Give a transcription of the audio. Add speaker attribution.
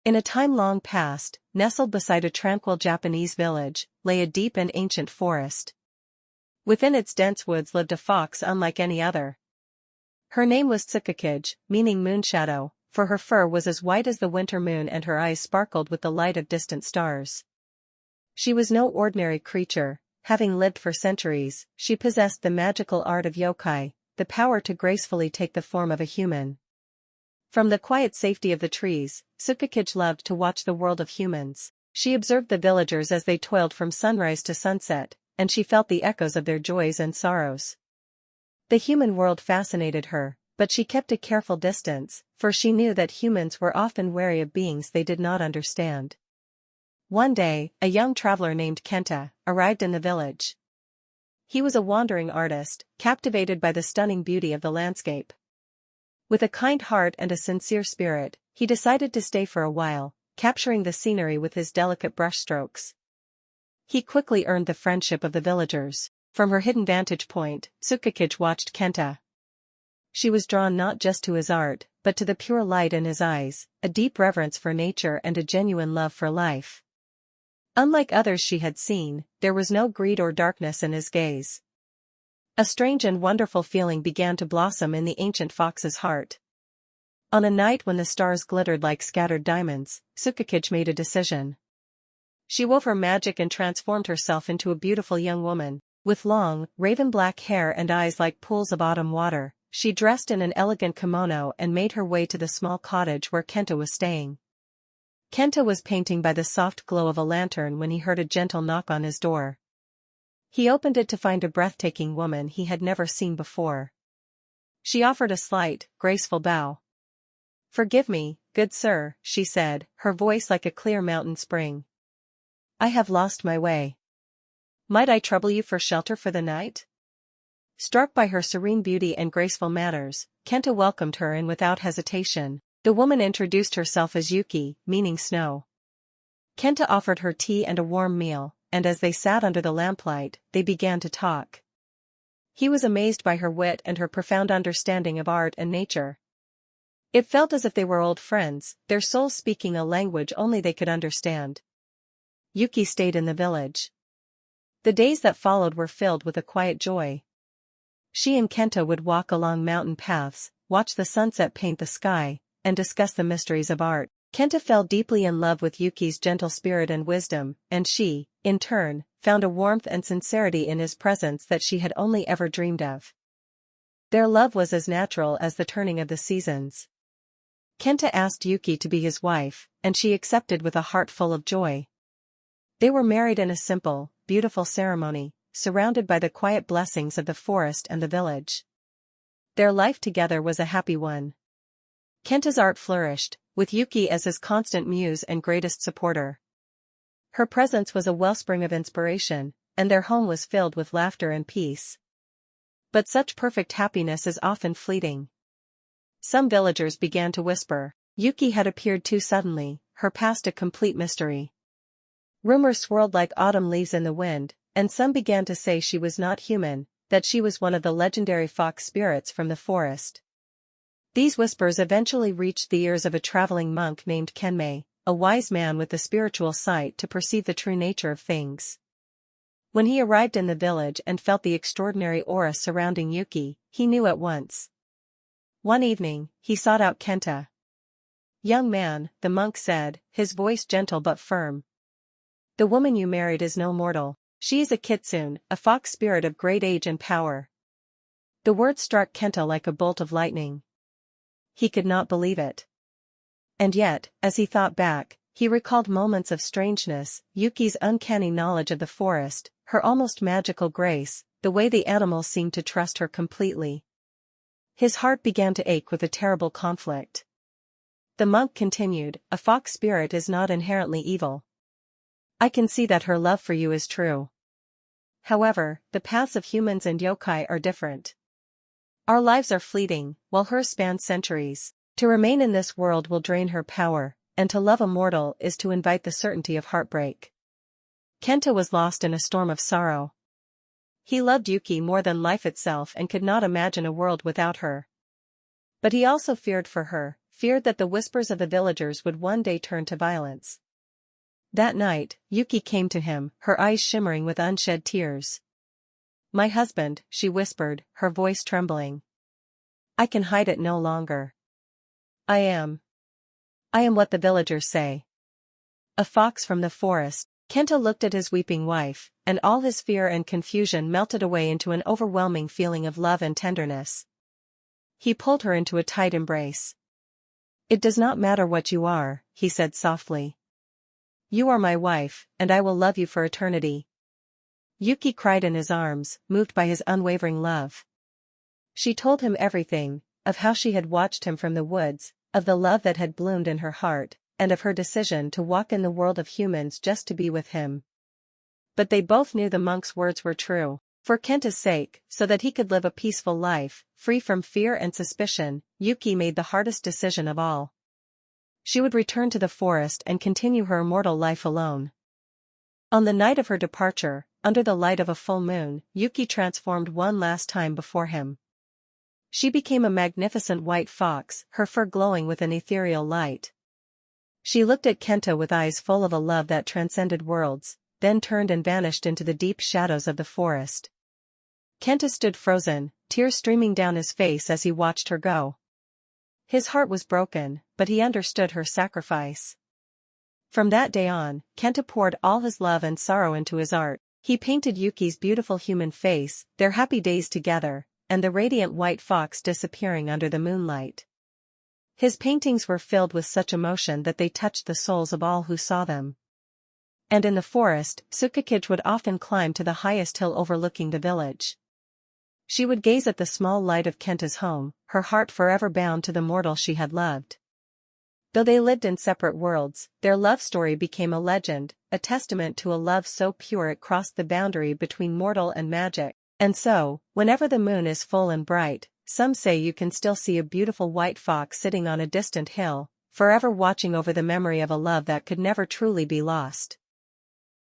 Speaker 1: In a time long past, nestled beside a tranquil Japanese village, lay a deep and ancient forest. Within its dense woods lived a fox unlike any other. Her name was Tsukakage, meaning moonshadow, for her fur was as white as the winter moon and her eyes sparkled with the light of distant stars. She was no ordinary creature. Having lived for centuries, she possessed the magical art of yokai, the power to gracefully take the form of a human. From the quiet safety of the trees, Tsukakage loved to watch the world of humans. She observed the villagers as they toiled from sunrise to sunset, and she felt the echoes of their joys and sorrows. The human world fascinated her, but she kept a careful distance, for she knew that humans were often wary of beings they did not understand. One day, a young traveler named Kenta arrived in the village. He was a wandering artist, captivated by the stunning beauty of the landscape. With a kind heart and a sincere spirit, he decided to stay for a while, capturing the scenery with his delicate brushstrokes. He quickly earned the friendship of the villagers. From her hidden vantage point, Tsukakage watched Kenta. She was drawn not just to his art, but to the pure light in his eyes, a deep reverence for nature and a genuine love for life. Unlike others she had seen, there was no greed or darkness in his gaze. A strange and wonderful feeling began to blossom in the ancient fox's heart. On a night when the stars glittered like scattered diamonds, Tsukakage made a decision. She wove her magic and transformed herself into a beautiful young woman. With long, raven-black hair and eyes like pools of autumn water, she dressed in an elegant kimono and made her way to the small cottage where Kenta was staying. Kenta was painting by the soft glow of a lantern when he heard a gentle knock on his door. He opened it to find a breathtaking woman he had never seen before. She offered a slight, graceful bow. "Forgive me, good sir," she said, her voice like a clear mountain spring. "I have lost my way. Might I trouble you for shelter for the night?" Struck by her serene beauty and graceful manners, Kenta welcomed her in without hesitation. The woman introduced herself as Yuki, meaning snow. Kenta offered her tea and a warm meal, and as they sat under the lamplight, they began to talk. He was amazed by her wit and her profound understanding of art and nature. It felt as if they were old friends, their souls speaking a language only they could understand. Yuki stayed in the village. The days that followed were filled with a quiet joy. She and Kenta would walk along mountain paths, watch the sunset paint the sky, and discuss the mysteries of art. Kenta fell deeply in love with Yuki's gentle spirit and wisdom, and she, in turn, found a warmth and sincerity in his presence that she had only ever dreamed of. Their love was as natural as the turning of the seasons. Kenta asked Yuki to be his wife, and she accepted with a heart full of joy. They were married in a simple, beautiful ceremony, surrounded by the quiet blessings of the forest and the village. Their life together was a happy one. Kenta's art flourished, with Yuki as his constant muse and greatest supporter. Her presence was a wellspring of inspiration, and their home was filled with laughter and peace. But such perfect happiness is often fleeting. Some villagers began to whisper, Yuki had appeared too suddenly, her past a complete mystery. Rumors swirled like autumn leaves in the wind, and some began to say she was not human, that she was one of the legendary fox spirits from the forest. These whispers eventually reached the ears of a traveling monk named Kenmei, a wise man with the spiritual sight to perceive the true nature of things. When he arrived in the village and felt the extraordinary aura surrounding Yuki, he knew at once. One evening, he sought out Kenta. "Young man," the monk said, his voice gentle but firm. "The woman you married is no mortal. She is a Kitsune, a fox spirit of great age and power." The word struck Kenta like a bolt of lightning. He could not believe it. And yet, as he thought back, he recalled moments of strangeness, Yuki's uncanny knowledge of the forest, her almost magical grace, the way the animals seemed to trust her completely. His heart began to ache with a terrible conflict. The monk continued, "A fox spirit is not inherently evil. I can see that her love for you is true. However, the paths of humans and yokai are different. Our lives are fleeting, while hers span centuries. To remain in this world will drain her power, and to love a mortal is to invite the certainty of heartbreak." Kenta was lost in a storm of sorrow. He loved Yuki more than life itself and could not imagine a world without her. But he also feared for her, feared that the whispers of the villagers would one day turn to violence. That night, Yuki came to him, her eyes shimmering with unshed tears. "My husband," she whispered, her voice trembling. "I can hide it no longer. I am what the villagers say. A fox from the forest." Kenta looked at his weeping wife, and all his fear and confusion melted away into an overwhelming feeling of love and tenderness. He pulled her into a tight embrace. "It does not matter what you are," he said softly. "You are my wife, and I will love you for eternity." Yuki cried in his arms, moved by his unwavering love. She told him everything, of how she had watched him from the woods, of the love that had bloomed in her heart, and of her decision to walk in the world of humans just to be with him. But they both knew the monk's words were true. For Kenta's sake, so that he could live a peaceful life, free from fear and suspicion, Yuki made the hardest decision of all. She would return to the forest and continue her immortal life alone. On the night of her departure, under the light of a full moon, Yuki transformed one last time before him. She became a magnificent white fox, her fur glowing with an ethereal light. She looked at Kenta with eyes full of a love that transcended worlds, then turned and vanished into the deep shadows of the forest. Kenta stood frozen, tears streaming down his face as he watched her go. His heart was broken, but he understood her sacrifice. From that day on, Kenta poured all his love and sorrow into his art. He painted Yuki's beautiful human face, their happy days together, and the radiant white fox disappearing under the moonlight. His paintings were filled with such emotion that they touched the souls of all who saw them. And in the forest, Tsukakage would often climb to the highest hill overlooking the village. She would gaze at the small light of Kenta's home, her heart forever bound to the mortal she had loved. Though they lived in separate worlds, their love story became a legend, a testament to a love so pure it crossed the boundary between mortal and magic. And so, whenever the moon is full and bright, some say you can still see a beautiful white fox sitting on a distant hill, forever watching over the memory of a love that could never truly be lost.